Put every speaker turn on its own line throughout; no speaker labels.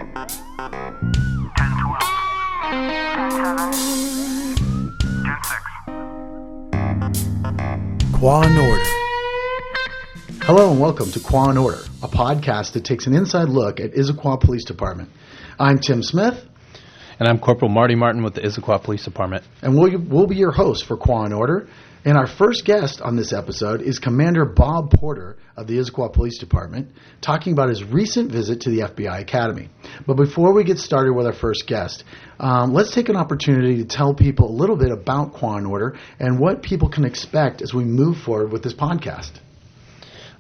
Quah Order. Hello and welcome to Quah Order, a podcast that takes an inside look at Issaquah Police Department. I'm Tim Smith.
And I'm Corporal Marty Martin with the Issaquah Police Department.
And we'll be your hosts for Quah Order. And our first guest on this episode is Commander Bob Porter of the Issaquah Police Department, talking about his recent visit to the FBI Academy. But before we get started with our first guest, let's take an opportunity to tell people a little bit about Quah Order and what people can expect as we move forward with this podcast.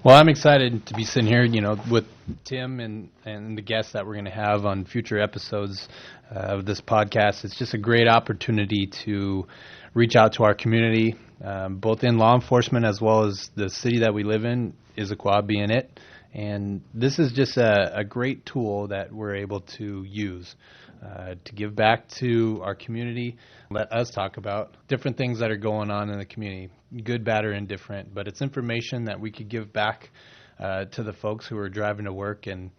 Well, I'm excited to be sitting here, with Tim and the guests that we're going to have on future episodes of this podcast. It's just a great opportunity to reach out to our community, both in law enforcement as well as the city that we live in, Issaquah being it. And this is just a great tool that we're able to use to give back to our community, let us talk about different things that are going on in the community, good, bad, or indifferent. But it's information that we could give back to the folks who are driving to work and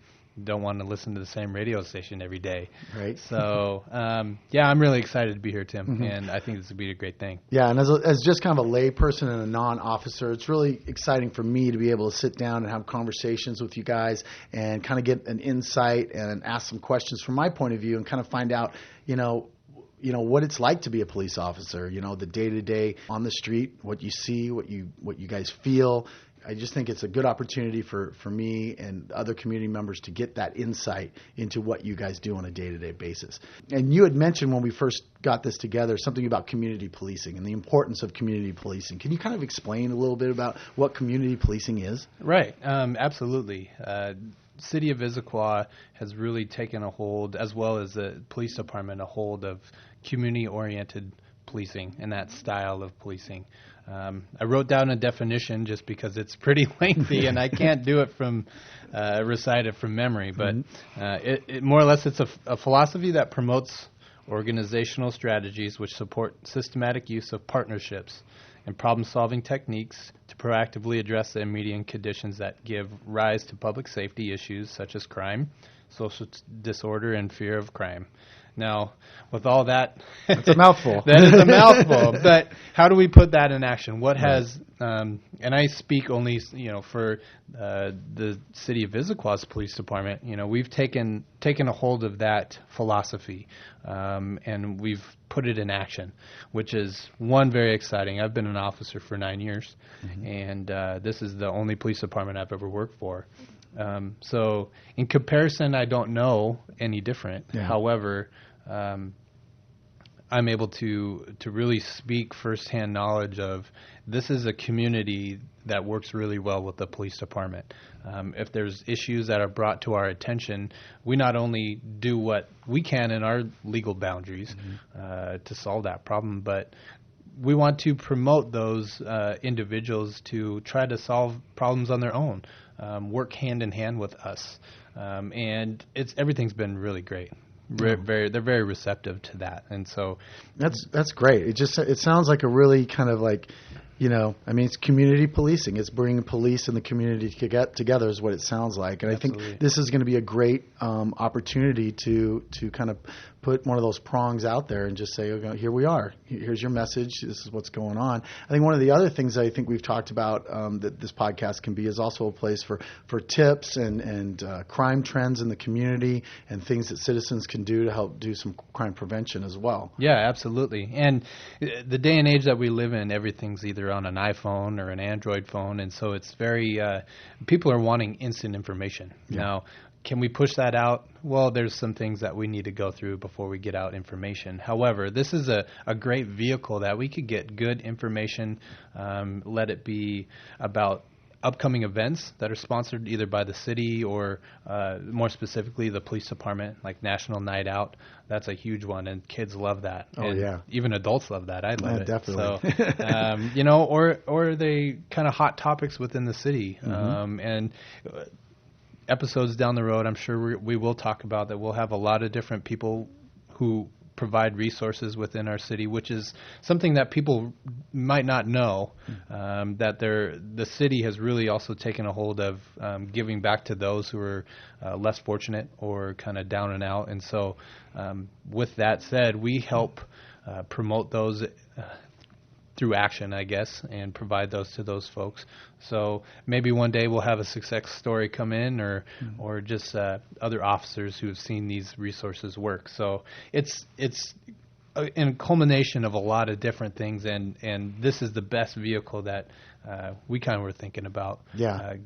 don't want to listen to the same radio station every day.
Right.
So, I'm really excited to be here, Tim, and I think this would be a great thing.
Yeah, and as just kind of a lay person and a non-officer, it's really exciting for me to be able to sit down and have conversations with you guys and kind of get an insight and ask some questions from my point of view and kind of find out, what it's like to be a police officer, the day-to-day on the street, what you see, what you guys feel. I just think it's a good opportunity for me and other community members to get that insight into what you guys do on a day-to-day basis. And you had mentioned when we first got this together something about community policing and the importance of community policing. Can you kind of explain a little bit about what community policing is?
Right. Absolutely. City of Issaquah has really taken a hold, as well as the police department, a hold of community-oriented policing and that style of policing. I wrote down a definition just because it's pretty lengthy and I can't do it recite it from memory, but it more or less it's a philosophy that promotes organizational strategies which support systematic use of partnerships and problem-solving techniques to proactively address the immediate conditions that give rise to public safety issues such as crime, social disorder, and fear of crime. Now, with all that,
that's a mouthful.
That is a mouthful. But how do we put that in action? What has, and I speak only, for the city of Issaquah's police department. We've taken a hold of that philosophy, and we've put it in action, which is very exciting. I've been an officer for 9 years, and this is the only police department I've ever worked for. So in comparison, I don't know any different. Yeah. However, I'm able to really speak firsthand knowledge of this is a community that works really well with the police department. If there's issues that are brought to our attention, we not only do what we can in our legal boundaries to solve that problem, but we want to promote those individuals to try to solve problems on their own, work hand in hand with us, and everything's been really great. They're very receptive to that, and so
that's great. It sounds like a really kind of like, it's community policing. It's bringing police and the community to get together is what it sounds like. And
Absolutely.
I think this is going to be a great opportunity to kind of put one of those prongs out there and just say, okay, here we are. Here's your message. This is what's going on. I think one of the other things I think we've talked about that this podcast can be is also a place for tips and crime trends in the community and things that citizens can do to help do some crime prevention as well.
Yeah, absolutely. And the day and age that we live in, everything's either on an iPhone or an Android phone, and so it's very people are wanting instant information. Yeah. Now, can we push that out? Well, there's some things that we need to go through before we get out information. However, this is a great vehicle that we could get good information, let it be about upcoming events that are sponsored either by the city or more specifically the police department, like National Night Out. That's a huge one, and kids love that.
Oh,
and
yeah.
Even adults love that. I love it.
Definitely.
So, or they kind of hot topics within the city. And episodes down the road, I'm sure we will talk about that. We'll have a lot of different people who provide resources within our city, which is something that people might not know, that the city has really also taken a hold of giving back to those who are less fortunate or kind of down and out. And so with that said, we help promote those through action, I guess, and provide those to those folks. So maybe one day we'll have a success story come in, or just other officers who have seen these resources work. So it's a culmination of a lot of different things, and this is the best vehicle that we kind of were thinking about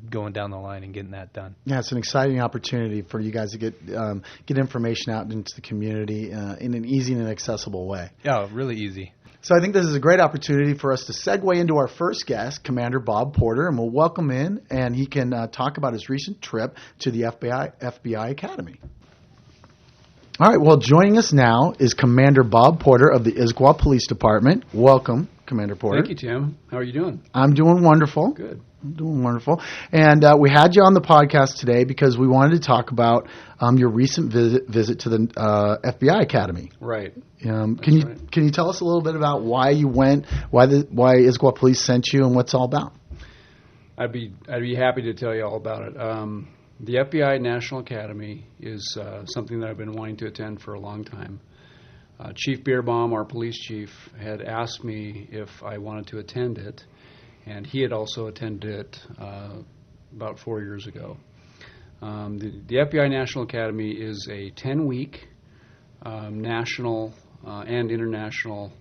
going down the line and getting that done.
Yeah, it's an exciting opportunity for you guys to get information out into the community in an easy and accessible way.
Yeah, really easy.
So I think this is a great opportunity for us to segue into our first guest, Commander Bob Porter, and we'll welcome in, and he can talk about his recent trip to the FBI Academy. All right, well, joining us now is Commander Bob Porter of the Issaquah Police Department. Welcome, Commander Porter.
Thank you, Tim. How are you doing?
I'm doing wonderful.
Good.
I'm doing wonderful. And we had you on the podcast today because we wanted to talk about your recent visit to the FBI Academy.
Right.
Can you tell us a little bit about why you went, why Issaquah Police sent you, and what it's all about?
I'd be happy to tell you all about it. The FBI National Academy is something that I've been wanting to attend for a long time. Chief Beerbaum, our police chief, had asked me if I wanted to attend it, and he had also attended it about 4 years ago. The FBI National Academy is a 10-week national and international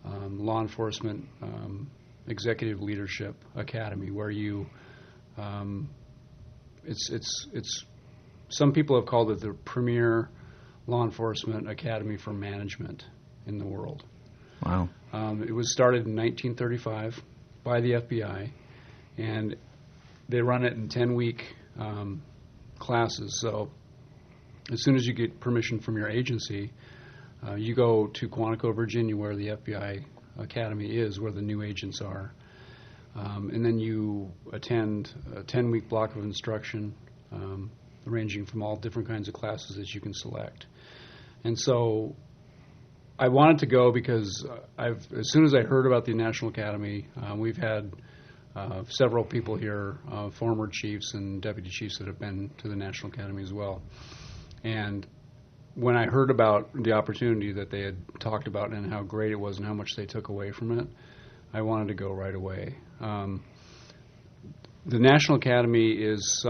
law enforcement executive leadership academy, where you it's some people have called it the premier law enforcement academy for management in the world.
Wow.
It was started in 1935 by the FBI, and they run it in 10-week classes. So as soon as you get permission from your agency, you go to Quantico, Virginia, where the FBI Academy is, where the new agents are. And then you attend a 10-week block of instruction, ranging from all different kinds of classes that you can select. And so I wanted to go because as soon as I heard about the National Academy, we've had several people here, former chiefs and deputy chiefs, that have been to the National Academy as well. And when I heard about the opportunity that they had talked about and how great it was and how much they took away from it, I wanted to go right away. The National Academy it's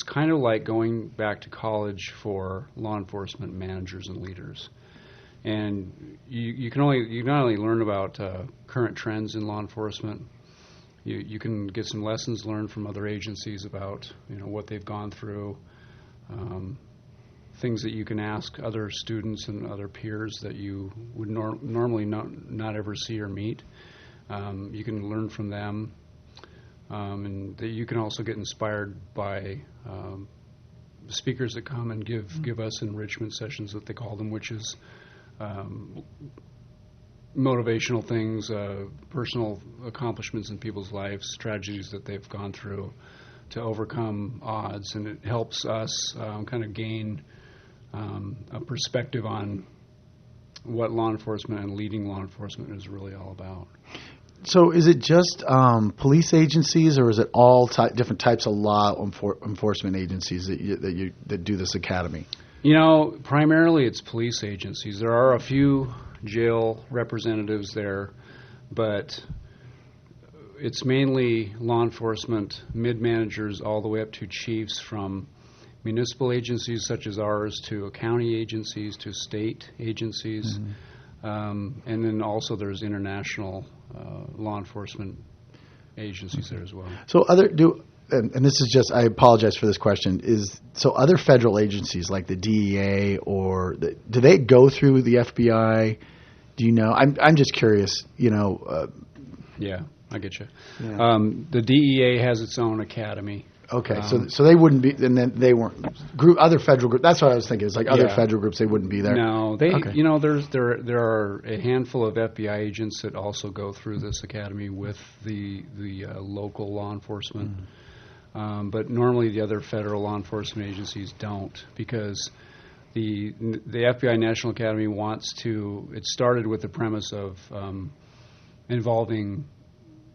kind of like going back to college for law enforcement managers and leaders. And you not only learn about current trends in law enforcement, you can get some lessons learned from other agencies about what they've gone through, things that you can ask other students and other peers that you would normally not ever see or meet. You can learn from them, and that you can also get inspired by speakers that come and give us enrichment sessions, that they call them, which is motivational things, personal accomplishments in people's lives, strategies that they've gone through to overcome odds, and it helps us kind of gain a perspective on what law enforcement and leading law enforcement is really all about.
So is it just police agencies, or is it all different types of law enforcement agencies that do this academy?
Primarily it's police agencies. There are a few jail representatives there, but it's mainly law enforcement mid-managers all the way up to chiefs, from municipal agencies such as ours to county agencies to state agencies. Mm-hmm. And then also there's international law enforcement agencies there as well. So and this is just, I apologize for this question, so other federal agencies like the DEA do they go through the FBI? Do you know? I'm just curious, Yeah, I get you. Yeah. The DEA has its own academy.
Okay, so they wouldn't be, and then they weren't other federal groups. That's what I was thinking. It's like other federal groups, they wouldn't be there.
No, there are a handful of FBI agents that also go through this academy with the local law enforcement. Mm-hmm. But normally the other federal law enforcement agencies don't, because the FBI National Academy wants to. It started with the premise of involving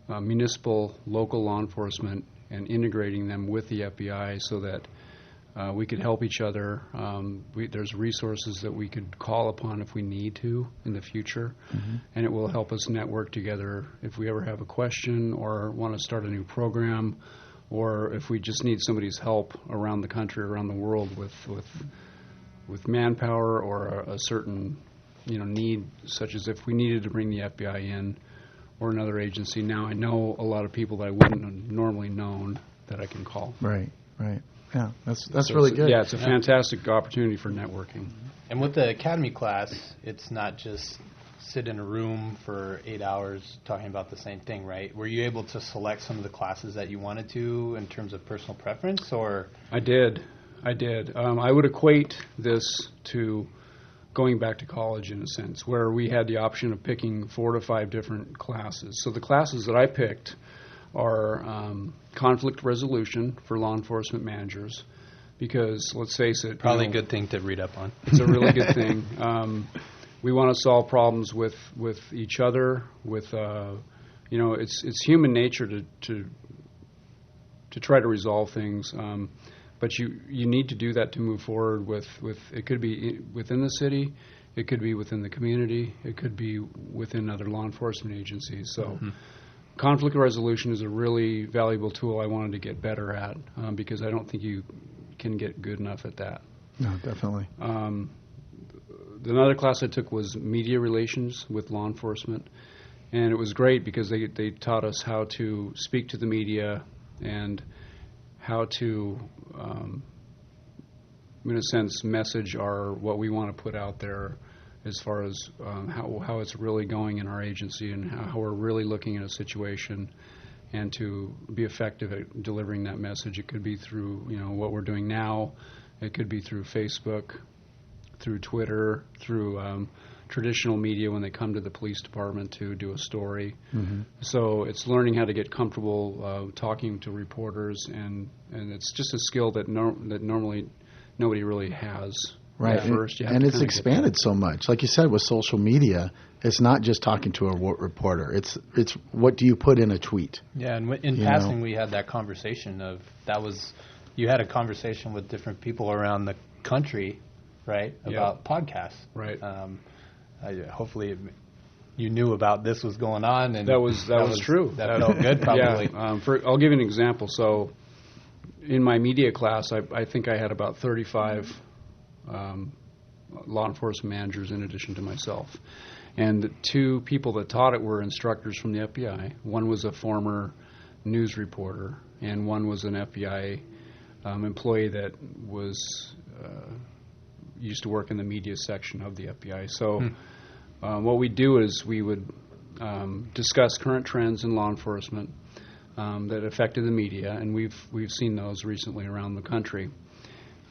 municipal, local law enforcement and integrating them with the FBI so that we could help each other. There's resources that we could call upon if we need to in the future, and it will help us network together if we ever have a question or want to start a new program, or if we just need somebody's help around the country, around the world with manpower or a certain need, such as if we needed to bring the FBI in or another agency. Now I know a lot of people that I wouldn't have normally known that I can call.
Right. Yeah, that's really good.
Yeah, it's a fantastic opportunity for networking.
And with the academy class, it's not just sit in a room for 8 hours talking about the same thing, right? Were you able to select some of the classes that you wanted to in terms of personal preference, or?
I did. I would equate this to going back to college in a sense, where we had the option of picking 4 to 5 different classes. So the classes that I picked are conflict resolution for law enforcement managers, because let's face it,
probably a good thing to read up on.
It's a really good thing. We want to solve problems with each other. With it's human nature to try to resolve things, but you need to do that to move forward. With it could be within the city, it could be within the community, it could be within other law enforcement agencies. So. Conflict resolution is a really valuable tool I wanted to get better at because I don't think you can get good enough at that.
No, definitely.
Another class I took was media relations with law enforcement, and it was great because they taught us how to speak to the media and how to, in a sense, message what we want to put out there as far as how it's really going in our agency and how we're really looking at a situation, and to be effective at delivering that message. It could be through what we're doing now. It could be through Facebook, through Twitter, through traditional media when they come to the police department to do a story. So it's learning how to get comfortable talking to reporters, and it's just a skill that normally nobody really has.
Right, and it's expanded so much. Like you said, with social media, it's not just talking to a reporter. It's what do you put in a tweet?
Yeah, and in passing, we had that conversation you had a conversation with different people around the country, right, about podcasts.
Right.
Hopefully you knew about this was going on. And
that was true.
That felt good, probably.
Yeah, I'll give you an example. So in my media class, I think I had about 35 law enforcement managers in addition to myself. And the 2 people that taught it were instructors from the FBI. One was a former news reporter, and one was an FBI employee that was used to work in the media section of the FBI. So what we do is we would discuss current trends in law enforcement that affected the media, and we've seen those recently around the country.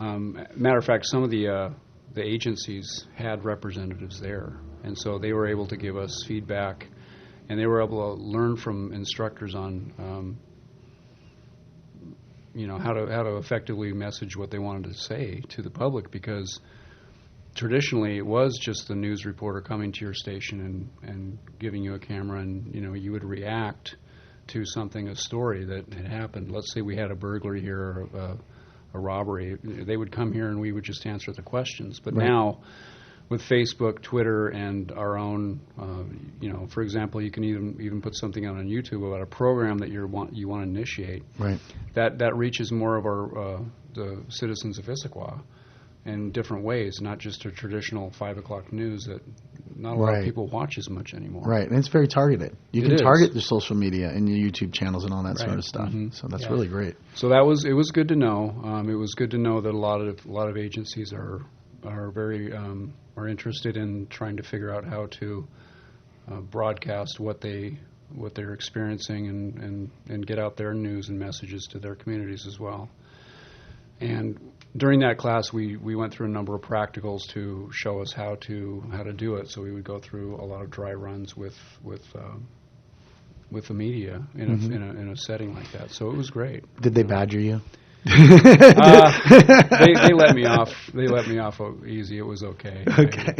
Matter of fact, some of the agencies had representatives there, and so they were able to give us feedback, and they were able to learn from instructors on, how to effectively message what they wanted to say to the public, because traditionally it was just the news reporter coming to your station and giving you a camera, and you would react to a story that had happened. Let's say we had a burglary here or a robbery. They would come here and we would just answer the questions. But now, with Facebook, Twitter, and our own, for example, you can even put something out on YouTube about a program that you want to initiate.
Right.
That reaches more of the citizens of Issaquah in different ways, not just a traditional 5 o'clock news that not a lot of people watch as much anymore.
Right, and it's very targeted. You can target your social media and your YouTube channels and all that sort of stuff. So that's really great.
So it was good to know. It was good to know that a lot of agencies are very are interested in trying to figure out how to broadcast what they're experiencing and get out their news and messages to their communities as well. And during that class, we went through a number of practicals to show us how to do it. So we would go through a lot of dry runs with the media in a setting like that. So it was great.
Did they badger you?
They let me off. They let me off easy. It was okay.
Okay.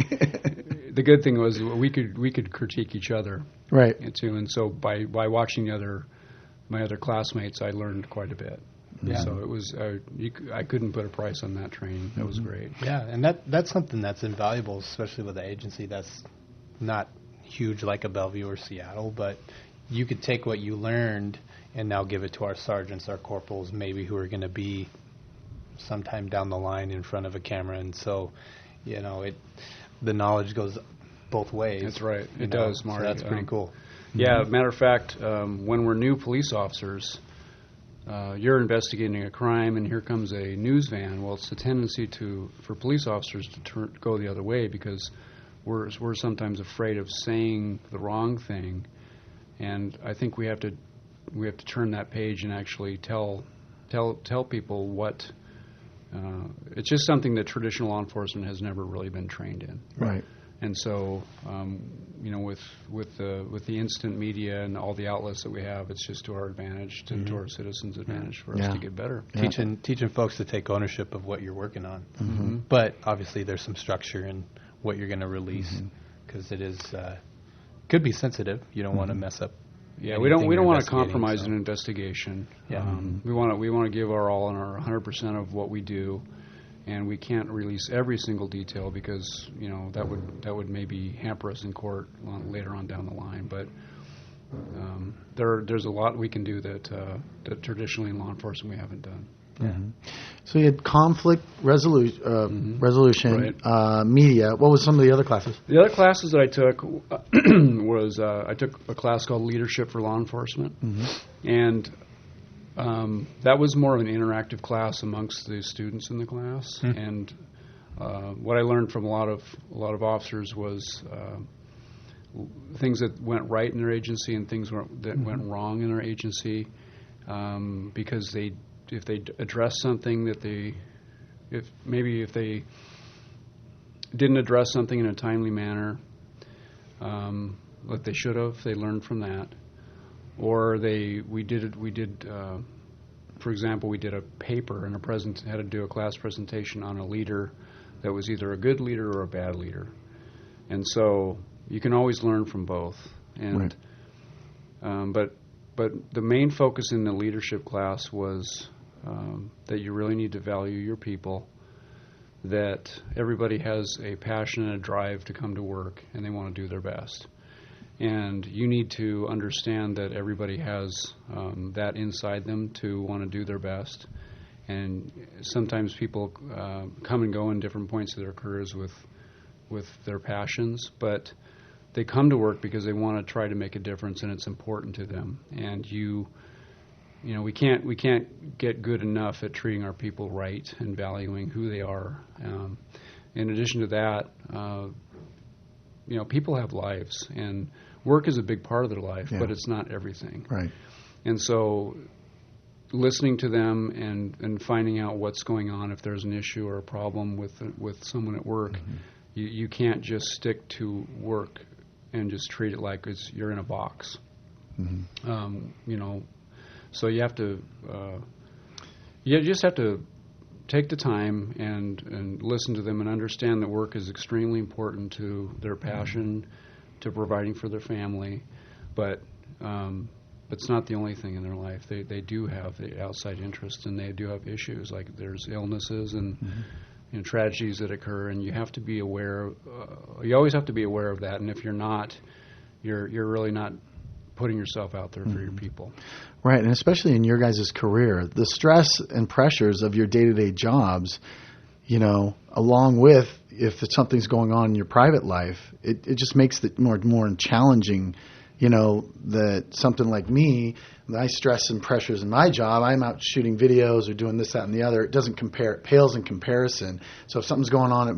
The good thing was we could critique each other,
Right.
too. And so by watching my other classmates, I learned quite a bit.
Yeah.
So it was I couldn't put a price on that training. That was great.
Yeah, and that's something that's invaluable, especially with an agency that's not huge like a Bellevue or Seattle, but you could take what you learned and now give it to our sergeants, our corporals, maybe who are going to be sometime down the line in front of a camera. And so, the knowledge goes both ways.
That's right. It does, Marty.
So that's pretty cool.
Yeah, matter of fact, when we're new police officers, you're investigating a crime, and here comes a news van. Well, it's a tendency for police officers to go the other way because we're sometimes afraid of saying the wrong thing, and I think we have to turn that page and actually tell people what. It's just something that traditional law enforcement has never really been trained in.
Right.
And so, with the instant media and all the outlets that we have, it's just to our advantage, to our citizens' advantage for us to get better.
Yeah.
Teaching folks to take ownership of what you're working on.
Mm-hmm.
But obviously there's some structure in what you're going to release because it is could be sensitive. You don't want to mess up.
Yeah, we don't want to compromise
so.
an investigation.
Yeah.
We want to give our all and our 100% of what we do, and we can't release every single detail because that would maybe hamper us in court later on down the line. But there's a lot we can do that traditionally in law enforcement we haven't done.
Mm-hmm. So you had conflict resolution,
Right.
Media. What was some of the other classes?
The other classes that I took was I took a class called Leadership for Law Enforcement, and that was more of an interactive class amongst the students in the class. And what I learned from a lot of officers was things that went right in their agency and things that went wrong in their agency, because if they address something if they didn't address something in a timely manner that they should have, they learned from that, or for example, we did a paper and had to do a class presentation on a leader that was either a good leader or a bad leader, and so you can always learn from both. And right. But the main focus in the leadership class was that you really need to value your people, that everybody has a passion and a drive to come to work, and they want to do their best. And you need to understand that everybody has that inside them to want to do their best. And sometimes people come and go in different points of their careers with their passions, but they come to work because they want to try to make a difference, and it's important to them. And we can't get good enough at treating our people right and valuing who they are. In addition to that, people have lives, and work is a big part of their life, but it's not everything.
Right.
And so listening to them and finding out what's going on, if there's an issue or a problem with someone at work, you can't just stick to work and just treat it like you're in a box. So you have to, you just have to take the time and listen to them and understand that work is extremely important to their passion, to providing for their family, but it's not the only thing in their life. They do have the outside interests, and they do have issues, like there's illnesses and tragedies that occur, and you have to be aware. You always have to be aware of that, and if you're not, you're really not putting yourself out there for your people.
Right, and especially in your guys' career, the stress and pressures of your day-to-day jobs, along with if something's going on in your private life, it just makes it more challenging. That something like me, my stress and pressures in my job, I'm out shooting videos or doing this, that, and the other. It doesn't compare. It pales in comparison. So if something's going on in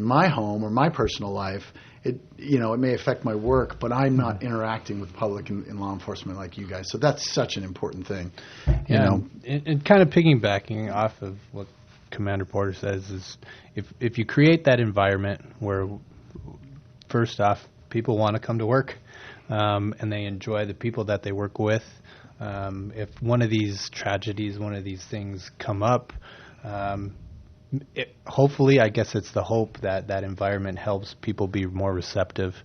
my home or my personal life, it may affect my work, but I'm not interacting with the public in law enforcement like you guys. So that's such an important thing.
And kind of piggybacking off of what Commander Porter says is if you create that environment where, first off, people want to come to work and they enjoy the people that they work with, if one of these tragedies, one of these things come up, hopefully, I guess it's the hope that that environment helps people be more receptive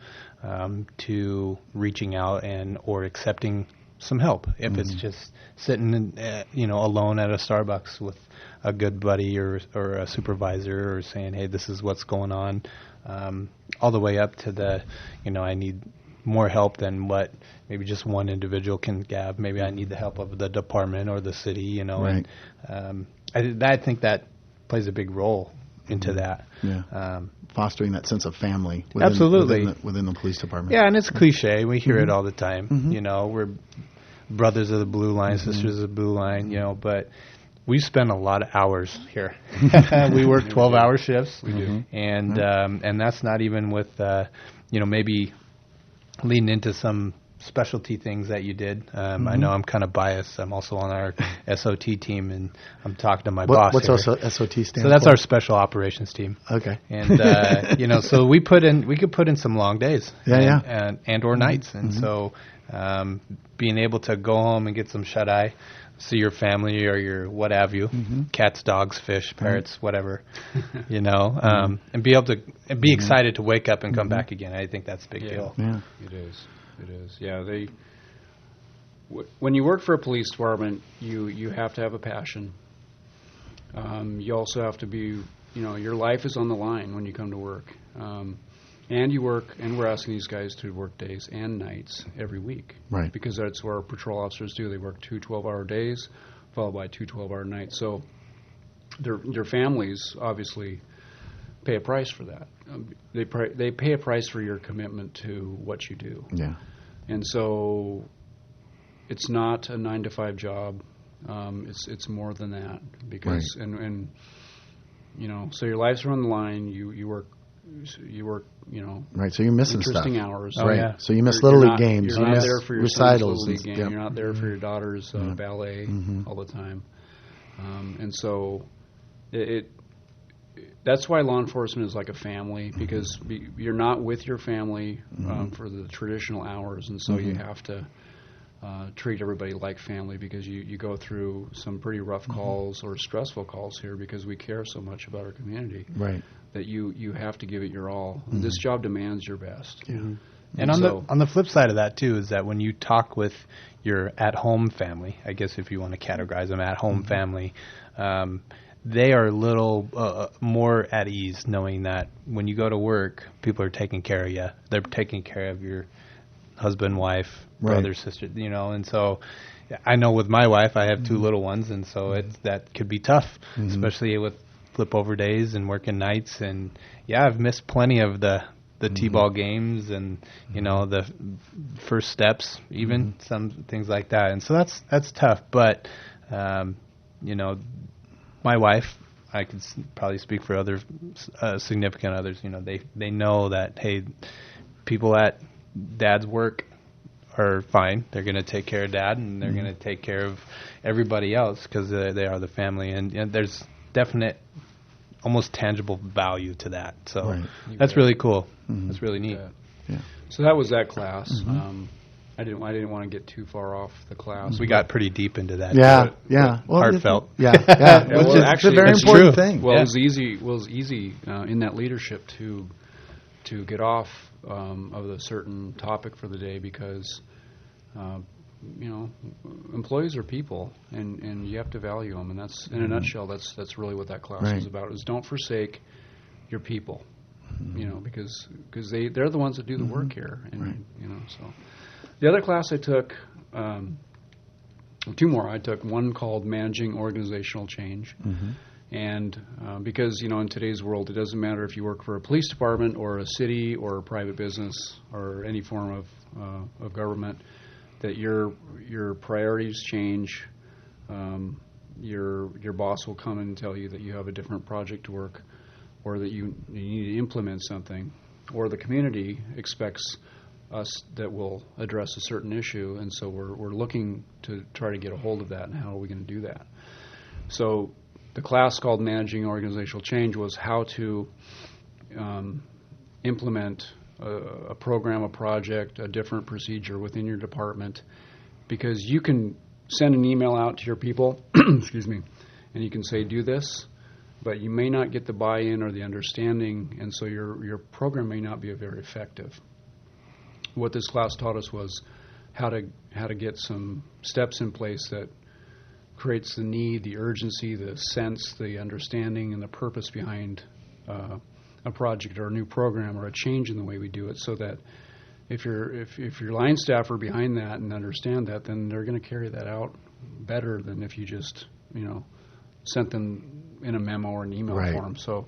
to reaching out or accepting some help. If it's just sitting, alone at a Starbucks with a good buddy or a supervisor, or saying, "Hey, this is what's going on," all the way up to the, I need more help than what maybe just one individual can give. Maybe I need the help of the department or the city,
Right.
And I think that plays a big role into that.
Yeah. Fostering that sense of family within,
Absolutely.
within the police department.
Yeah, and it's cliche. We hear it all the time. We're brothers of the blue line, sisters of the blue line, but we spend a lot of hours here. We work 12-hour shifts.
We do.
And that's not even with, maybe leading into some specialty things that you did. I know I'm kind of biased. I'm also on our SOT team, and I'm talking to my boss.
What's
here.
SOT stand
So that's
for?
our special operations team.
Okay.
And so we could put in some long days, and or nights, and so being able to go home and get some shut eye, see your family or your what have you, cats, dogs, fish, parrots, whatever, and be able to be excited to wake up and come back again. I think that's a big deal.
Yeah.
It is. Yeah, when you work for a police department, you have to have a passion. You also have to be, your life is on the line when you come to work. And you work, and we're asking these guys to work days and nights every week.
Right.
Because that's what our patrol officers do. They work 2 12-hour days, followed by 2 12-hour nights. So their families obviously pay a price for that. They pay a price for your commitment to what you do.
Yeah.
And so it's not a 9-to-5 job. It's more than that, because and so your lives are on the line. You work.
Right. So you're missing
interesting
stuff.
hours.
Oh,
Right.
yeah.
So you miss Little League
You're
games.
not
You miss
there for your son's
recitals.
Little League game.
Yep.
You're not there for your daughter's ballet all the time. And so that's why law enforcement is like a family, because you're not with your family for the traditional hours, and so you have to treat everybody like family, because you go through some pretty rough calls or stressful calls here, because we care so much about our community.
Right.
That you have to give it your all. This job demands your best.
Yeah.
And on the flip side of that too is that when you talk with your at-home family, I guess if you want to categorize them at-home family, they are a little more at ease knowing that when you go to work, people are taking care of you. They're taking care of your husband, wife, brother, sister, and so I know with my wife, I have 2 little ones, and so that could be tough, especially with flip over days and working nights. And I've missed plenty of the t-ball games and the first steps, even some things like that. And so that's tough. But my wife, I could probably speak for other significant others. They know that, hey, people at Dad's work are fine. They're going to take care of Dad, and they're going to take care of everybody else, because they are the family. And there's definite, almost tangible value to that. So that's really cool. That's really neat.
Yeah.
So that was that class. I didn't want to get too far off the class.
We got pretty deep into that.
Yeah. Well,
heartfelt.
Yeah.
Well,
it's
actually,
a very
that's
important
true.
thing.
Well, it was easy in that leadership to get off of a certain topic for the day, because employees are people, and you have to value them, and that's in a nutshell. That's really what that class was about. Is don't forsake your people, because they're the ones that do the work here, and so. The other class I took, 2 more. I took one called Managing Organizational Change. And because, in today's world, it doesn't matter if you work for a police department or a city or a private business or any form of government, that your priorities change. Your boss will come and tell you that you have a different project to work, or that you need to implement something, or the community expects us that will address a certain issue, and so we're looking to try to get a hold of that, and how are we going to do that. So the class called Managing Organizational Change was how to implement a program, a project, a different procedure within your department, because you can send an email out to your people, excuse me, and you can say, do this, but you may not get the buy-in or the understanding, and so your program may not be very effective. What this class taught us was how to get some steps in place that creates the need, the urgency, the sense, the understanding, and the purpose behind a project or a new program or a change in the way we do it, so that if your line staff are behind that and understand that, then they're going to carry that out better than if you just sent them in a memo or an email form. So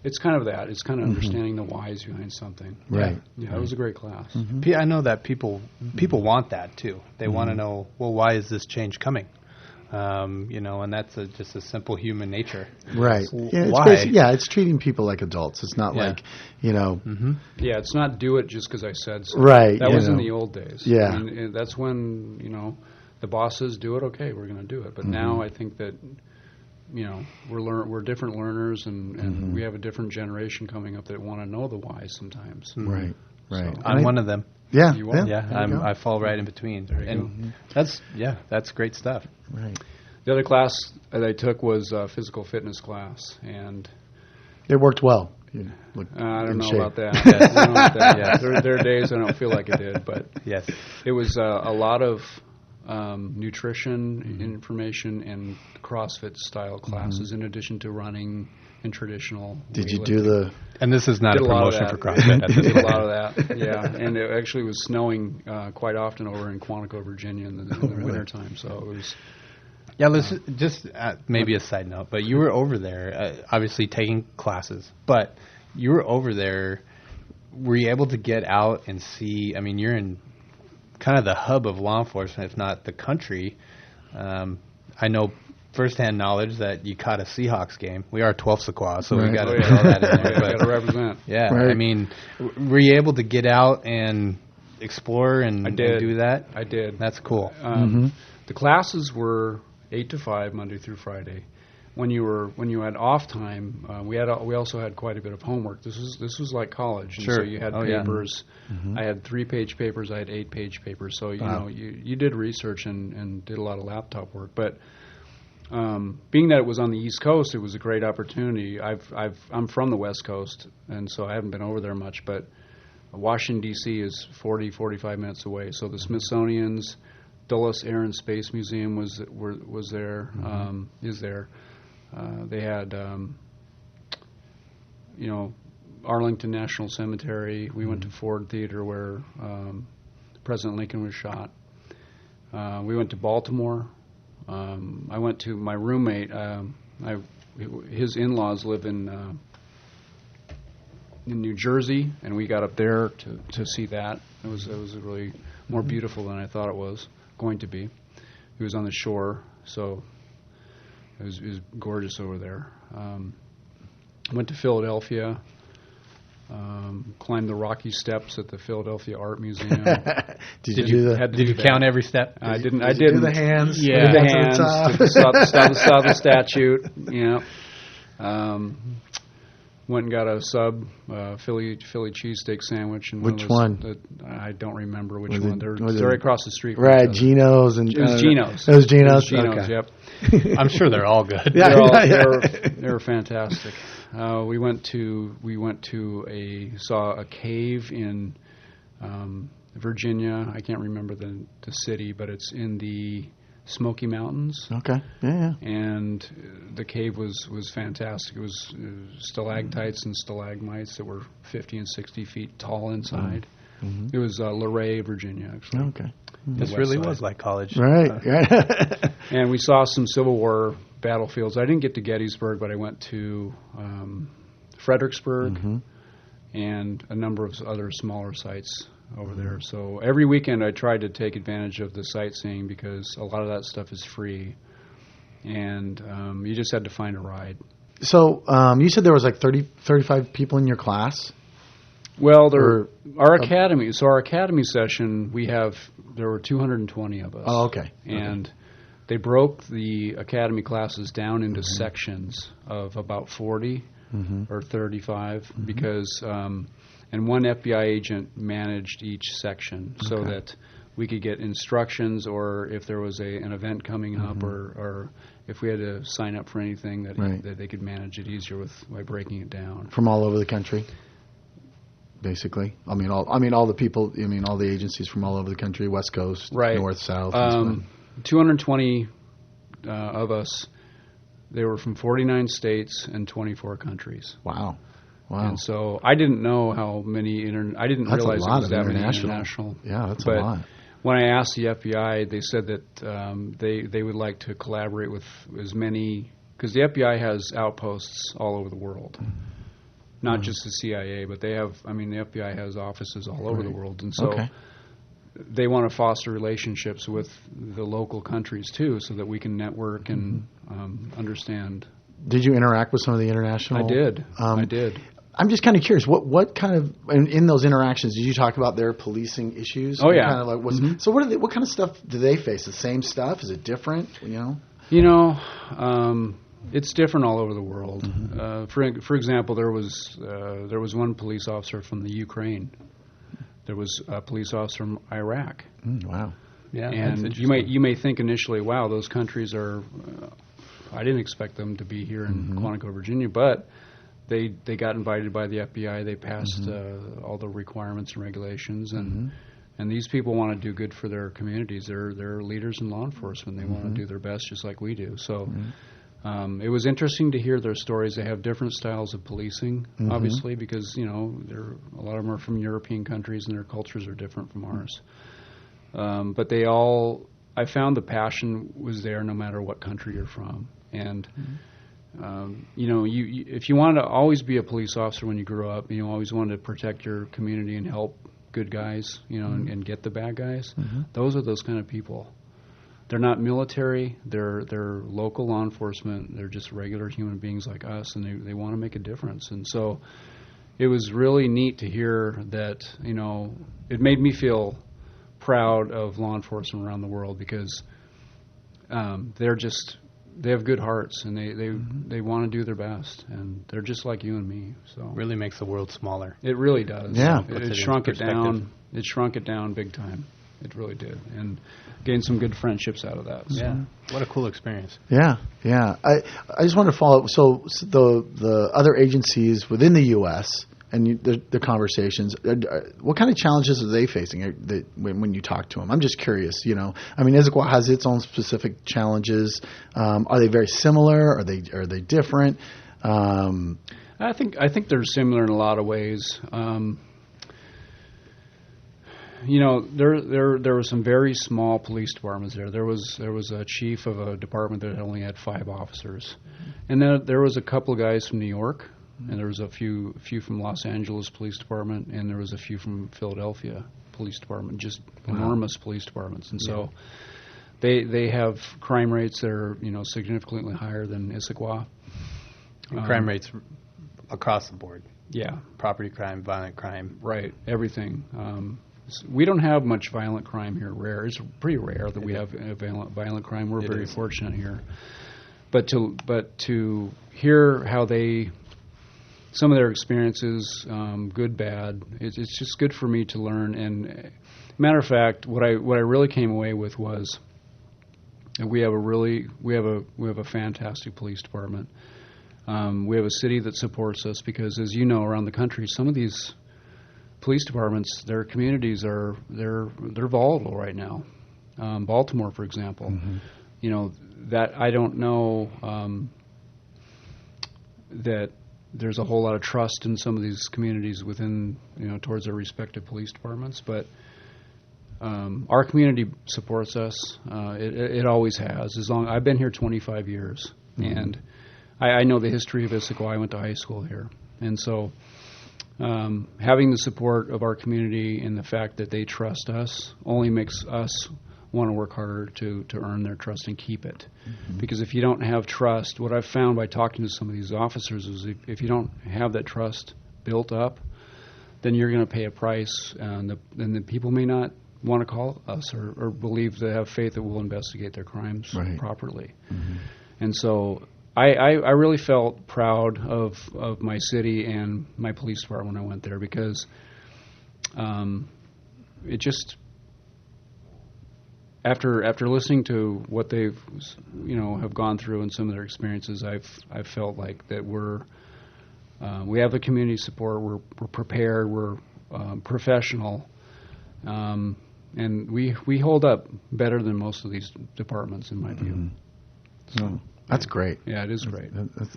it's kind of that. It's kind of understanding the whys behind something.
Right.
Yeah, it was a great class.
I know that people want that too. They want to know, well, why is this change coming? And that's just a simple human nature.
Right. Yeah,
why?
It's treating people like adults. It's not like,
Yeah, it's not do it just because I said so.
Right.
That was in the old days.
Yeah.
I mean, that's when, the bosses do it, okay, we're going to do it. But now I think that, we're different learners, and we have a different generation coming up that want to know the why sometimes.
Right. Right.
So I'm one of them.
Yeah.
You are?
Yeah, I fall right in between. And that's great stuff.
Right.
The other class that I took was a physical fitness class, and
It worked well. You look
I don't
in
know
shape.
about that. I don't know about that. Yeah. There are days I don't feel like it did, but
Yes.
it was a lot of nutrition information and CrossFit style classes in addition to running and traditional.
Did you
weightlifting.
do the?
And this is not
Did
a
a lot of
promotion
that.
for CrossFit. At this
Did a
point.
lot of that, yeah. And it actually was snowing quite often over in Quantico, Virginia in the wintertime, so it was...
Yeah, let's just maybe a side note, but you were over there, obviously taking classes, but you were over there. Were you able to get out and see? I mean, you're in kind of the hub of law enforcement, if not the country. I know firsthand knowledge that you caught a Seahawks game. We are 12 Issaquah, so we got to throw that in there.
Got to represent.
Yeah,
Right.
I mean, were you able to get out and explore and do that?
I did.
That's cool.
The classes were 8 to 5 Monday through Friday. When you had off time, we also had quite a bit of homework. This was like college, and
Sure.
so you had
Oh, yeah.
papers. I had 3-page papers. I had 8-page papers. So you did research and did a lot of laptop work. But being that it was on the East Coast, it was a great opportunity. I'm from the West Coast, and so I haven't been over there much. But Washington D.C. is 45 minutes away. So the Smithsonian's Dulles Air and Space Museum was there, is there. They had, Arlington National Cemetery. We went to Ford Theater where President Lincoln was shot. We went to Baltimore. I went to my roommate. His in-laws live in New Jersey, and we got up there to see that. It was really more beautiful than I thought it was going to be. It was on the shore, so it was gorgeous over there. Went to Philadelphia, climbed the Rocky Steps at the Philadelphia Art Museum.
Did you do that?
Did you count every step?
I didn't.
Did you do the hands?
Yeah,
Did
the
you get
hands.
to the
Did
top?
saw the statue. Yeah. Went and got a sub Philly cheesesteak sandwich. And
Which one?
I don't remember which
Was
one.
it-
They're
was it-
right across the street. from
Right,
each other.
Geno's and
It was Geno's.
It was Geno's.
It was Geno's.
Okay.
Yep.
I'm sure they're all good.
Yeah.
They were fantastic. We went to saw a cave in Virginia. I can't remember the city, but it's in the Smoky Mountains.
Okay. Yeah.
And the cave was fantastic. It was stalactites and stalagmites that were 50 and 60 feet tall inside.
Mm-hmm.
It was Luray, Virginia, actually.
Okay.
This
The
really
west
was
side.
like college.
Right. Right.
And we saw some Civil War battlefields. I didn't get to Gettysburg, but I went to Fredericksburg and a number of other smaller sites over there. So every weekend I tried to take advantage of the sightseeing because a lot of that stuff is free. And you just had to find a ride.
So you said there was like 35 people in your class?
Well, our academy session, there were 220 of us.
Oh, okay.
And they broke the academy classes down into sections of about 40 or 35 because, and one FBI agent managed each section so that we could get instructions, or if there was an event coming up, or if we had to sign up for anything, that they could manage it easier by breaking it down.
From all over the country, basically. I mean, all the people. I mean, all the agencies from all over the country, West Coast, North, South.
220 of us. They were from 49 states and 24 countries.
Wow.
And so I didn't know how many I didn't realize it was that many international.
Yeah, that's a lot.
When I asked the FBI, they said that they would like to collaborate with as many, because the FBI has outposts all over the world, not just the CIA, but the FBI has offices all over the world, and so they want to foster relationships with the local countries too, so that we can network and understand.
Did you interact with some of the international?
I did. I did.
I'm just kind of curious. What kind of in those interactions did you talk about their policing issues?
Oh yeah.
Kind of like so what kind of stuff do they face? The same stuff? Is it different?
It's different all over the world. For example, there was one police officer from the Ukraine. There was a police officer from Iraq.
Wow.
Yeah. And you may think initially, wow, those countries are. I didn't expect them to be here in Quantico, Virginia, but they got invited by the FBI. They passed all the requirements and regulations, and these people want to do good for their communities. They're leaders in law enforcement. They want to do their best, just like we do. So it was interesting to hear their stories. They have different styles of policing, obviously, because a lot of them are from European countries, and their cultures are different from ours. But I found the passion was there no matter what country you're from, and. If you wanted to always be a police officer when you grew up, you always wanted to protect your community and help good guys, and get the bad guys. Those are those kind of people. They're not military. They're local law enforcement. They're just regular human beings like us, and they want to make a difference. And so it was really neat to hear that, it made me feel proud of law enforcement around the world, because they have good hearts, and they want to do their best, and they're just like you and me. So
really makes the world smaller.
It really does.
Yeah,
it shrunk it down. It shrunk it down big time. It really did, and gained some good friendships out of that. So.
Yeah, what a cool experience.
Yeah. I just want to follow up. So the other agencies within the U.S. and the conversations, what kind of challenges are they facing when you talk to them? I'm just curious. Issaquah has its own specific challenges. Are they very similar? Are they different?
I think they're similar in a lot of ways. There were some very small police departments there. There was a chief of a department that only had 5 officers, and then there was a couple of guys from New York. And there was a few from Los Angeles Police Department, and there was a few from Philadelphia Police Department, just enormous police departments. And so they have crime rates that are, significantly higher than Issaquah.
Crime rates across the board.
Yeah.
Property crime, violent crime.
Right, everything. We don't have much violent crime here. It's pretty rare that we have violent crime. We're very fortunate here. But to hear how some of their experiences, good, bad. It's just good for me to learn. And matter of fact, what I really came away with was that we have a fantastic police department. We have a city that supports us, because, as you know, around the country, some of these police departments, their communities they're volatile right now. Baltimore, for example, that I don't know that. There's a whole lot of trust in some of these communities within, towards their respective police departments. But our community supports us. It always has. I've been here 25 years, and I know the history of Issaquah. I went to high school here, and so having the support of our community and the fact that they trust us only makes us want to work harder to earn their trust and keep it. Because if you don't have trust, what I've found by talking to some of these officers is if you don't have that trust built up, then you're going to pay a price, and the people may not want to call us or believe they have faith that we'll investigate their crimes properly. And so I really felt proud of my city and my police department when I went there, because after listening to what they've have gone through and some of their experiences, I've felt like that we have the community support. We're prepared. We're professional, and we hold up better than most of these departments, in my view. So,
that's great.
Yeah, it is great.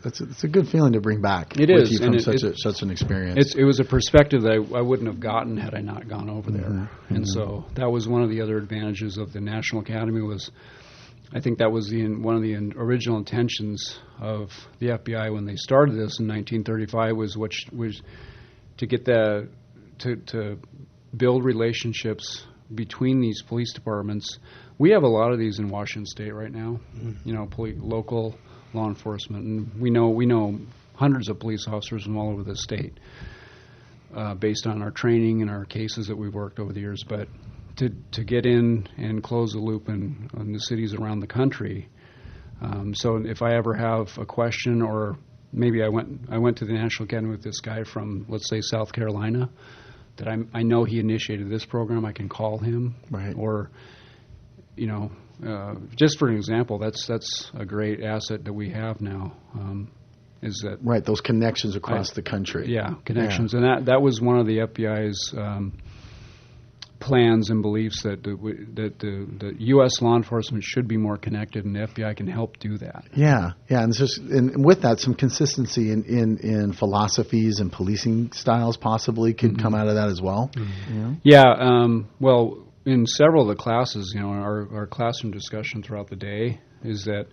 It's a good feeling to bring back.
It
with
is,
you from
and
such an experience.
It was a perspective that I wouldn't have gotten had I not gone over there. And so that was one of the other advantages of the National Academy. I think that was one of the original intentions of the FBI when they started this in 1935 was to get to build relationships between these police departments. We have a lot of these in Washington State right now. Local law enforcement, and we know hundreds of police officers from all over the state, based on our training and our cases that we've worked over the years. But to get in and close the loop in the cities around the country. So if I ever have a question, or maybe I went to the National Academy with this guy from, let's say, South Carolina, that I know he initiated this program, I can call him.
Right.
Or, just for an example, that's a great asset that we have now. Is that
right? Those connections across the country.
Yeah, connections, and that was one of the FBI's plans and beliefs that the U.S. law enforcement should be more connected, and the FBI can help do that.
Yeah, and with that, some consistency in philosophies and policing styles possibly could come out of that as well.
Yeah, well, in several of the classes, our classroom discussion throughout the day is that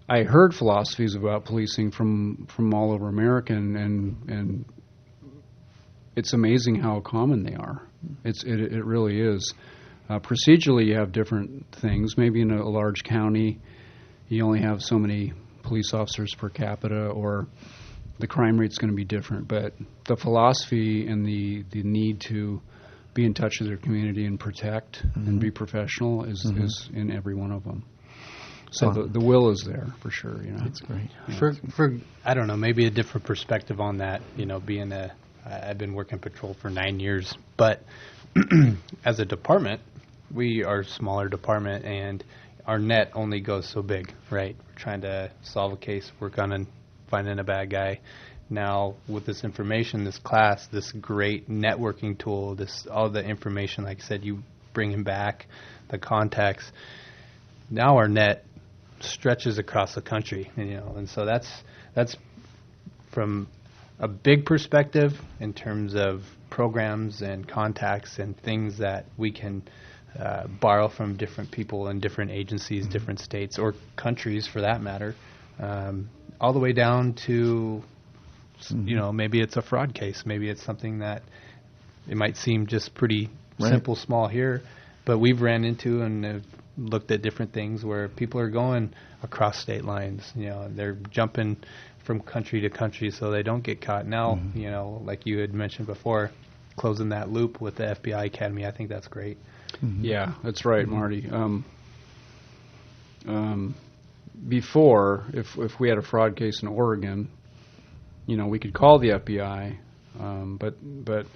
I heard philosophies about policing from all over America, and it's amazing how common they are. It really is. Procedurally, you have different things. Maybe in a large county, you only have so many police officers per capita, or the crime rate's going to be different. But the philosophy and the need to be in touch with their community and protect and be professional is in every one of them. So the will is there for sure.
That's great.
Yeah. For I don't know, maybe a different perspective on that. Being I've been working patrol for 9 years, but as a department, we are a smaller department, and our net only goes so big, right? We're trying to solve a case, work on finding a bad guy. Now, with this information, this class, this great networking tool, all the information, like I said, you bringing back the contacts. Now our net stretches across the country, and so that's from a big perspective in terms of programs and contacts and things that we can borrow from different people and different agencies, different states or countries for that matter, all the way down to, maybe it's a fraud case. Maybe it's something that it might seem just pretty simple, small here, but we've ran into and have looked at different things where people are going across state lines. They're jumping from country to country so they don't get caught. Now, like you had mentioned before, closing that loop with the FBI Academy, I think that's great.
Yeah, that's right, Marty. Before, if we had a fraud case in Oregon, we could call the FBI, but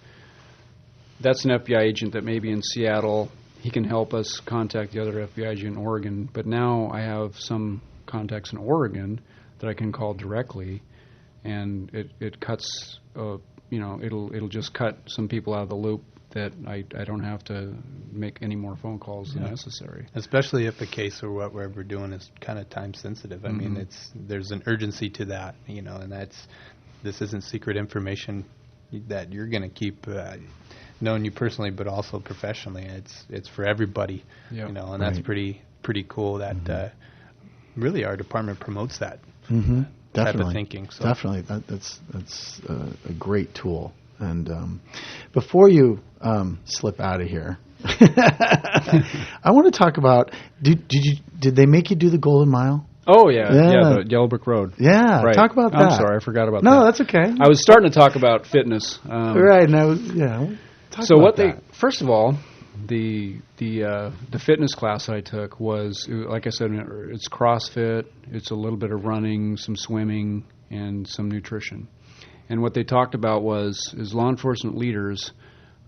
that's an FBI agent that may be in Seattle. He can help us contact the other FBI agent in Oregon. But now I have some contacts in Oregon that I can call directly, and it cuts. It'll just cut some people out of the loop that I don't have to make any more phone calls than necessary.
Especially if a case or what we're doing is kind of time sensitive. I mean, there's an urgency to that, and this isn't secret information that you're going to keep knowing you personally, but also professionally. It's for everybody, and that's pretty cool that really our department promotes that type of thinking. So.
Definitely, that's a great tool. And before you slip out of here, I want to talk about did they make you do the Golden Mile?
Oh yeah, the Yellow Brick Road.
Yeah,
right.
Talk about that.
I'm sorry, I forgot about that.
No, that's okay.
I was starting to talk about fitness.
Right, and
first of all, the fitness class that I took was, like I said, it's CrossFit. It's a little bit of running, some swimming, and some nutrition. And what they talked about was, as law enforcement leaders,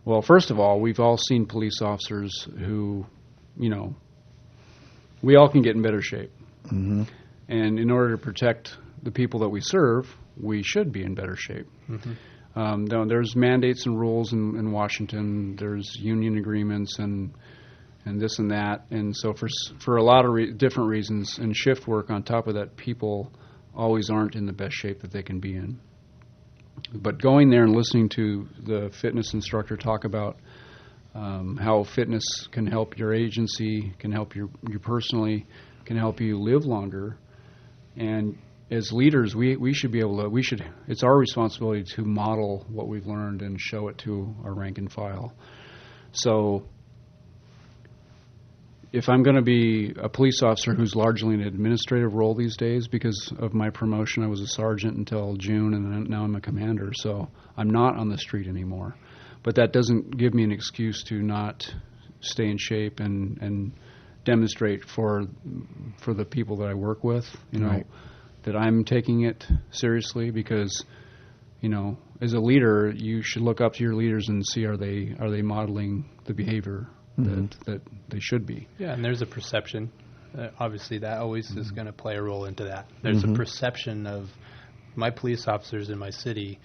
well, first of all, we've all seen police officers who, we all can get in better shape.
Mm-hmm.
And in order to protect the people that we serve, we should be in better shape. There's mandates and rules in Washington. There's union agreements and this and that. And so for a lot of different reasons, and shift work on top of that, people always aren't in the best shape that they can be in. But going there and listening to the fitness instructor talk about how fitness can help your agency, can help you personally, can help you live longer, and as leaders, we should be able to. It's our responsibility to model what we've learned and show it to our rank and file. So, if I'm going to be a police officer who's largely in an administrative role these days, because of my promotion, I was a sergeant until June, and then now I'm a commander. So I'm not on the street anymore. But that doesn't give me an excuse to not stay in shape and demonstrate for the people that I work with,
Right.
that I'm taking it seriously, because, as a leader, you should look up to your leaders and see are they modeling the behavior that they should be.
Yeah, and there's a perception. Obviously, that always is going to play a role into that. There's a perception of my police officers in my city.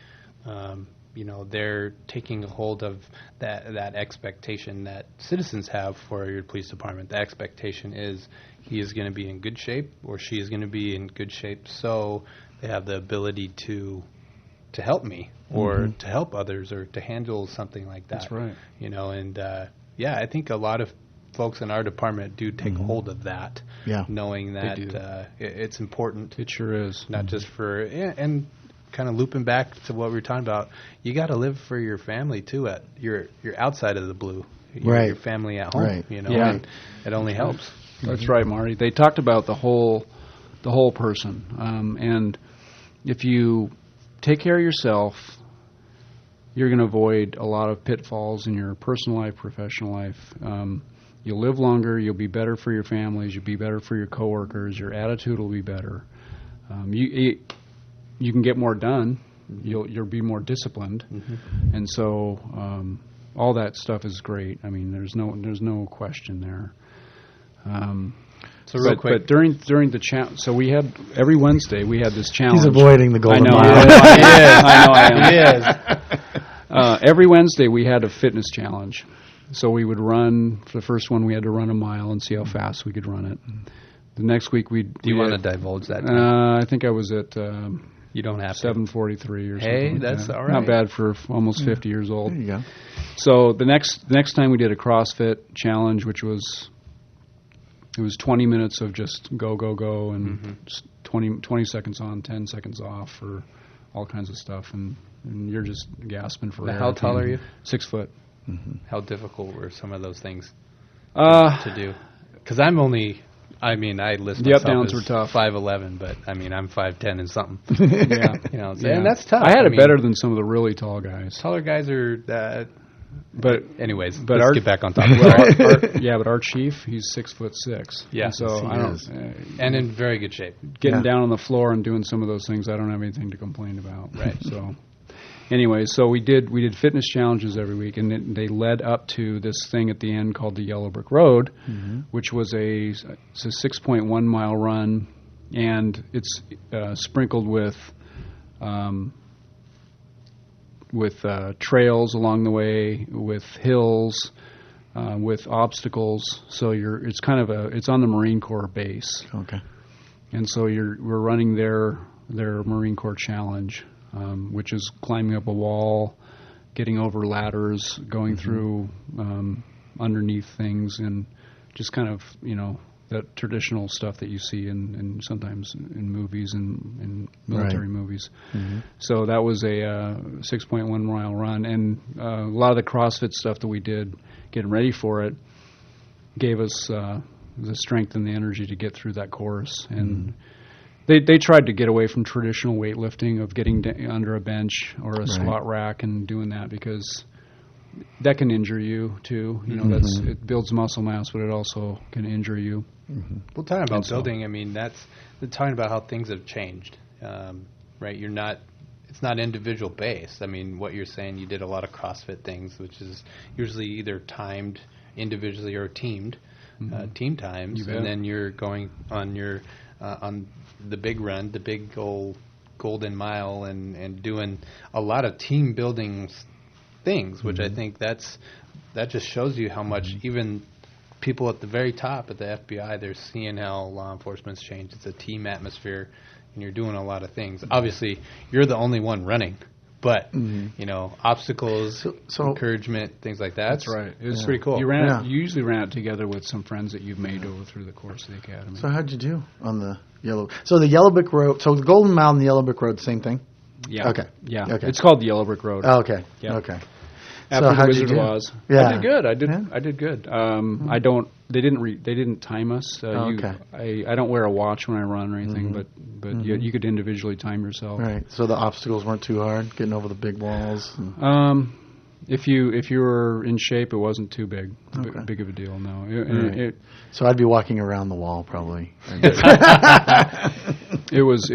They're taking a hold of that expectation that citizens have for your police department. The expectation is he is going to be in good shape, or she is going to be in good shape, so they have the ability to help me, or to help others, or to handle something like that.
That's right.
I think a lot of folks in our department do take hold of that, knowing that it's important.
It sure is.
Not just for and kind of looping back to what we were talking about, you got to live for your family too. You're outside of the blue, your family at home.
Right.
And it only helps.
That's right, Marty. They talked about the whole person, and if you take care of yourself, you're going to avoid a lot of pitfalls in your personal life, professional life. You'll live longer. You'll be better for your families. You'll be better for your coworkers. Your attitude will be better. You can get more done. You'll be more disciplined, and so all that stuff is great. I mean, there's no question there.
So real quick,
but during the challenge, so we had every Wednesday we had this challenge.
He's avoiding the golden mile.
I know. Every Wednesday we had a fitness challenge. So we would run. For the first one, we had to run a mile and see how fast we could run it. The next week we.
Do you want to divulge that?
I think I was at.
You don't have
7:43 or something.
Hey, that's all right.
Not bad for almost 50 years old.
There you go.
So the next time we did a CrossFit challenge, which was 20 minutes of just go and 20 seconds on, 10 seconds off, or all kinds of stuff, and you're just gasping for air.
How tall are you?
6 foot.
How difficult were some of those things to do? Because I list
the up
myself
downs
as
were tough.
5'11", but I'm 5'10" and something.
Yeah,
And that's tough.
I had it better than some of the really tall guys.
Taller guys are.
But
anyways,
but
let's
our,
get back on topic.
But our chief, he's 6'6".
Yeah,
and so I don't.
And in very good shape.
Getting down on the floor and doing some of those things, I don't have anything to complain about. Right. So, anyway, so we did fitness challenges every week, and they led up to this thing at the end called the Yellow Brick Road, which was it's a 6.1 mile run, and it's sprinkled with trails along the way, with hills, with obstacles. So it's on the Marine Corps base.
Okay.
And so we're running their Marine Corps challenge, which is climbing up a wall, getting over ladders, going through underneath things, and just kind of that traditional stuff that you see in sometimes in movies and in military movies. So that was a 6.1 mile run, and a lot of the CrossFit stuff that we did getting ready for it gave us the strength and the energy to get through that course. And they tried to get away from traditional weightlifting of getting under a bench or a squat rack and doing that, because that can injure you too. It builds muscle mass, but it also can injure you.
Well, talking about building, that's talking about how things have changed, right? It's not individual based. What you're saying, you did a lot of CrossFit things, which is usually either timed individually or teamed. team times,
You bet.
and then you're going on your on the big run, the big old Golden Mile, and doing a lot of team building things, which I think that just shows you how much even people at the very top at the FBI, they're seeing how law enforcement's changed. It's a team atmosphere, and you're doing a lot of things. Obviously, you're the only one running, but obstacles,
So-
encouragement, things like that.
That's right.
It's pretty cool.
You usually ran it together with some friends that you've made over through the course of the academy.
So how'd you do on the yellow? So the Yellow Brick Road. So the Golden Mile and the Yellow Brick Road, same thing.
Yeah.
Okay.
Yeah.
Okay.
It's called the Yellow Brick Road.
Oh, okay.
Yeah.
Okay.
After the
how'd you
Wizard
do?
of Oz.
Yeah.
I did good.
Yeah.
I did good. I don't. They didn't time us.
Okay.
I don't wear a watch when I run or anything, but you could individually time yourself.
Right. So the obstacles weren't too hard, getting over the big walls.
If you were in shape, it wasn't too big
Okay.
big of a deal. No.
Right. So I'd be walking around the wall probably.
It was.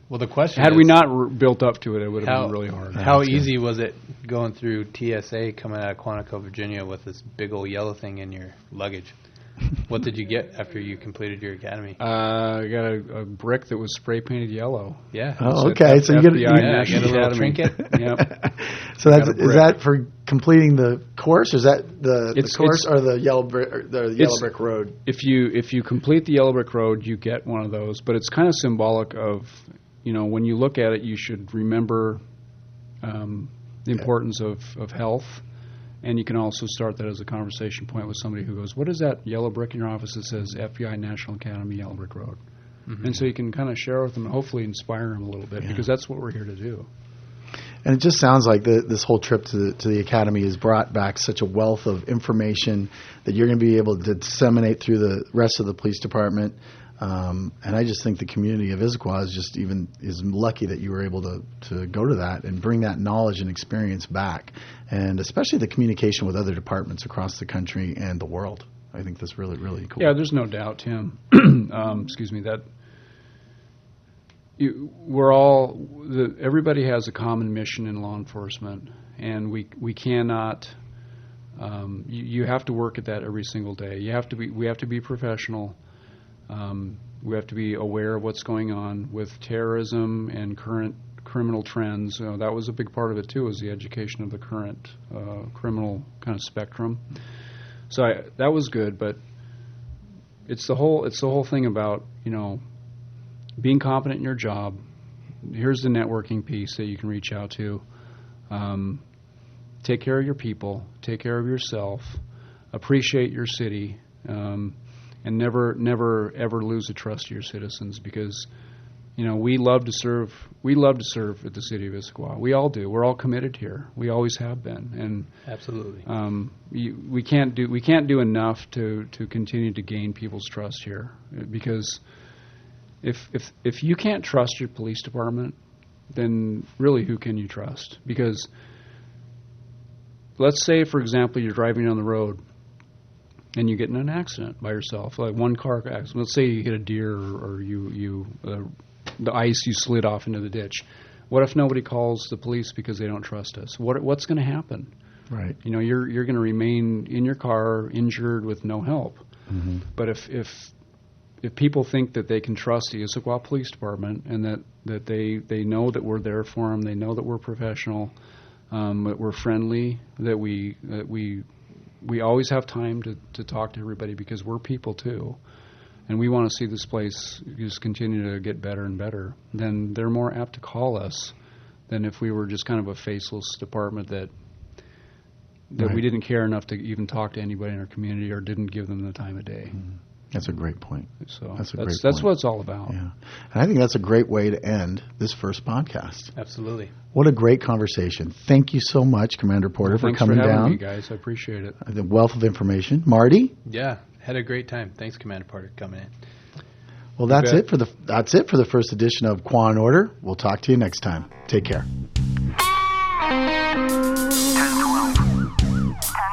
Well, the question
Had
is,
we not built up to it, it would have been really hard.
How
That's good.
easy was it going through TSA coming out of Quantico, Virginia with this big old yellow thing in your luggage? What did you get after you completed your academy?
I got a brick that was spray painted yellow.
Yeah.
Oh, okay. So you get
FBI
yeah,
National
get a little
Academy.
trinket.
Yep.
So
Got a
is
brick.
that for completing the course? Or is that the
It's-
course
it's-
or the Yellow Brick Road?
If you complete the Yellow Brick Road, you get one of those. But it's kind of symbolic of, when you look at it, you should remember the importance of health. And you can also start that as a conversation point with somebody who goes, what is that yellow brick in your office that says FBI National Academy Yellow Brick Road? And so you can kind of share with them and hopefully inspire them a little bit, because that's what we're here to do.
And it just sounds like this whole trip to the academy has brought back such a wealth of information that you're going to be able to disseminate through the rest of the police department. And I just think the community of Issaquah is lucky that you were able to go to that and bring that knowledge and experience back, and especially the communication with other departments across the country and the world. I think that's really, really cool.
Yeah, there's no doubt, Tim. Excuse me. That everybody has a common mission in law enforcement, and we cannot. You have to work at that every single day. We have to be professional. We have to be aware of what's going on with terrorism and current criminal trends. That was a big part of it too, was the education of the current criminal kind of spectrum. So that was good, but it's the whole thing about being competent in your job. Here's the networking piece that you can reach out to. Take care of your people. Take care of yourself. Appreciate your city. And never ever lose the trust of your citizens, because we love to serve. We love to serve at the city of Issaquah. We all do. We're all committed here. We always have been. And
Absolutely.
we can't do enough to continue to gain people's trust here, because if you can't trust your police department, then really who can you trust? Because let's say, for example, you're driving down the road and you get in an accident by yourself, like one car accident. Let's say you hit a deer, or the ice, you slid off into the ditch. What if nobody calls the police because they don't trust us? What's going to happen?
Right.
You're going to remain in your car injured with no help.
Mm-hmm.
But if people think that they can trust the Issaquah Police Department, and that they know that we're there for them, they know that we're professional, that we're friendly, that we always have time to talk to everybody, because we're people too, and we want to see this place just continue to get better and better, then they're more apt to call us than if we were just kind of a faceless department that
Right.
we didn't care enough to even talk to anybody in our community, or didn't give them the time of day.
That's a great point.
So
That's a great
that's
point.
what it's all about.
Yeah. And I think that's a great way to end this first podcast.
Absolutely.
What a great conversation. Thank you so much, Commander Porter, for
Thanks
coming
for having
down.
me, guys. I appreciate it.
The wealth of information. Marty?
Yeah. Had a great time. Thanks, Commander Porter, coming in.
Well, that's
bet.
it for the first edition of Quah Order. We'll talk to you next time. Take care.
10-12. 10-12.